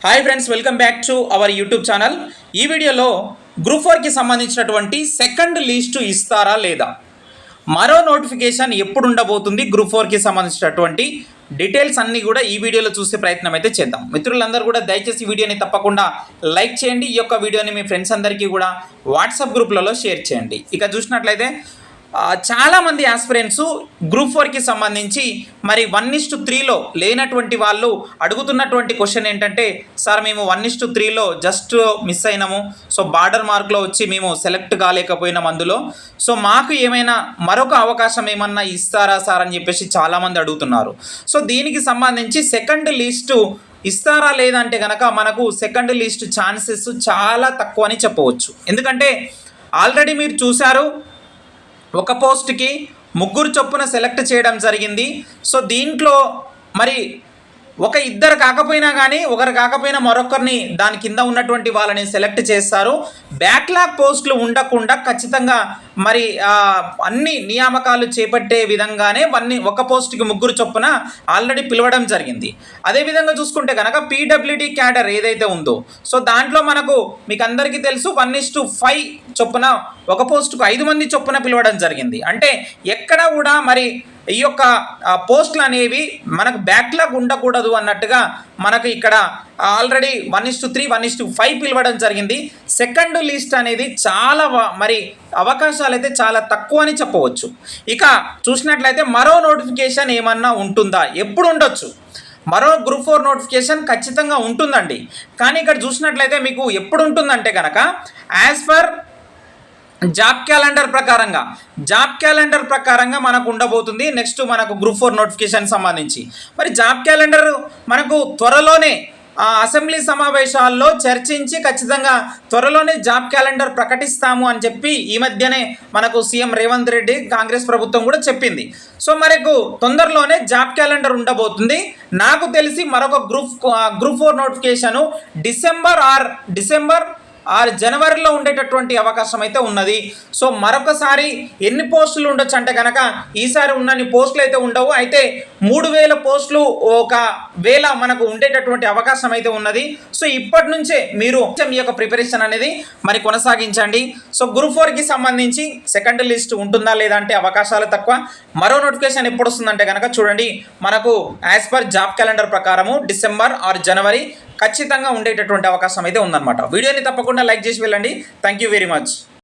Hi friends, welcome back to our YouTube channel. ఈ వీడియోలో group 4కి సంబంధించినటువంటి సెకండ్ లిస్టు ఇస్తారా లేదా, మరో నోటిఫికేషన్ ఎప్పుడు ఉండబోతుంది, గ్రూప్ 4కి సంబంధించినటువంటి డీటెయిల్స్ అన్నీ కూడా ఈ వీడియోలో చూసే ప్రయత్నం అయితే చేద్దాం. మిత్రులందరూ కూడా దయచేసి ఈ వీడియోని తప్పకుండా లైక్ చేయండి. ఈ యొక్క వీడియోని మీ ఫ్రెండ్స్ అందరికీ కూడా వాట్సాప్ గ్రూప్లలో షేర్ చేయండి. ఇక చూసినట్లయితే చాలామంది ఆస్పిరెంట్స్ గ్రూప్ 4కి సంబంధించి మరి 1:3లో లేనటువంటి వాళ్ళు అడుగుతున్నటువంటి క్వశ్చన్ ఏంటంటే, సార్ మేము 1:3లో జస్ట్ మిస్ అయినాము, సో బార్డర్ మార్క్లో వచ్చి మేము సెలెక్ట్ కాలేకపోయినాం అందులో, సో మాకు ఏమైనా మరొక అవకాశం ఏమన్నా ఇస్తారా సార్ అని చెప్పేసి చాలామంది అడుగుతున్నారు. సో దీనికి సంబంధించి సెకండ్ లిస్టు ఇస్తారా లేదంటే కనుక మనకు సెకండ్ లిస్ట్ ఛాన్సెస్ చాలా తక్కువ అని చెప్పవచ్చు. ఎందుకంటే ఆల్రెడీ మీరు చూశారు, ఒక పోస్ట్కి 3 చొప్పున సెలెక్ట్ చేయడం జరిగింది. సో దీంట్లో మరి ఇద్దరు కాకపోయినా కానీ, ఒకరు కాకపోయినా మరొకరిని దాని కింద ఉన్నటువంటి వాళ్ళని సెలెక్ట్ చేస్తారు. బ్యాక్లాగ్ పోస్టులు ఉండకుండా ఖచ్చితంగా మరి అన్ని నియామకాలు చేపట్టే విధంగానే ఒక పోస్ట్కి 3 చొప్పున ఆల్రెడీ పిలవడం జరిగింది. అదేవిధంగా చూసుకుంటే కనుక పీడబ్ల్యూడీ క్యాడర్ ఏదైతే ఉందో, సో దాంట్లో మనకు మీకు అందరికీ తెలుసు 1:5 చొప్పున ఒక పోస్టుకు 5 మంది చొప్పున పిలవడం జరిగింది. అంటే ఎక్కడ కూడా మరి ఈ యొక్క పోస్టులు అనేవి మనకు బ్యాక్లాగ్ ఉండకూడదు అన్నట్టుగా మనకు ఇక్కడ ఆల్రెడీ 1:3, 1:5 పిలవడం జరిగింది. సెకండ్ లిస్ట్ అనేది చాలా మరి అవకాశాలు అయితే చాలా తక్కువ అని చెప్పవచ్చు. ఇక చూసినట్లయితే మరో నోటిఫికేషన్ ఏమన్నా ఉంటుందా, ఎప్పుడు ఉండొచ్చు, మరో గ్రూప్ 4 నోటిఫికేషన్ ఖచ్చితంగా ఉంటుందండి. కానీ ఇక్కడ చూసినట్లయితే మీకు ఎప్పుడు ఉంటుందంటే కనుక యాజ్ పర్ జాబ్ క్యాలెండర్ ప్రకారంగా మనకు ఉండబోతుంది. నెక్స్ట్ మనకు గ్రూప్ 4 నోటిఫికేషన్ సంబంధించి మరి జాబ్ క్యాలెండర్ మనకు త్వరలోనే అసెంబ్లీ సమావేశాల్లో చర్చించి ఖచ్చితంగా త్వరలోనే జాబ్ క్యాలెండర్ ప్రకటిస్తాము అని చెప్పి ఈ మధ్యనే మనకు సీఎం రేవంత్ రెడ్డి కాంగ్రెస్ ప్రభుత్వం కూడా చెప్పింది. సో మనకు తొందరలోనే జాబ్ క్యాలెండర్ ఉండబోతుంది. నాకు తెలిసి మరొక గ్రూప్ 4 నోటిఫికేషను డిసెంబర్ ఆర్ జనవరిలో ఉండేటటువంటి అవకాశం అయితే ఉన్నది. సో మరొకసారి ఎన్ని పోస్టులు ఉండొచ్చు అంటే కనుక ఈసారి ఉన్నన్ని పోస్టులు అయితే ఉండవు. అయితే 3000 పోస్టులు ఒకవేళ మనకు ఉండేటటువంటి అవకాశం అయితే ఉన్నది. సో ఇప్పటి నుంచే మీరు మీ యొక్క ప్రిపరేషన్ అనేది మరి కొనసాగించండి. సో గ్రూప్ 4కి సంబంధించి సెకండ్ లిస్ట్ ఉంటుందా లేదా అంటే అవకాశాలు తక్కువ. మరో నోటిఫికేషన్ ఎప్పుడు వస్తుందంటే కనుక చూడండి, మనకు యాజ్ పర్ జాబ్ క్యాలెండర్ ప్రకారము డిసెంబర్ ఆర్ జనవరి ఖచ్చితంగా ఉండేటటువంటి అవకాశం అయితే ఉందన్నమాట. వీడియోని తప్పకుండా లైక్ చేసి వెళ్ళండి. Thank you very much.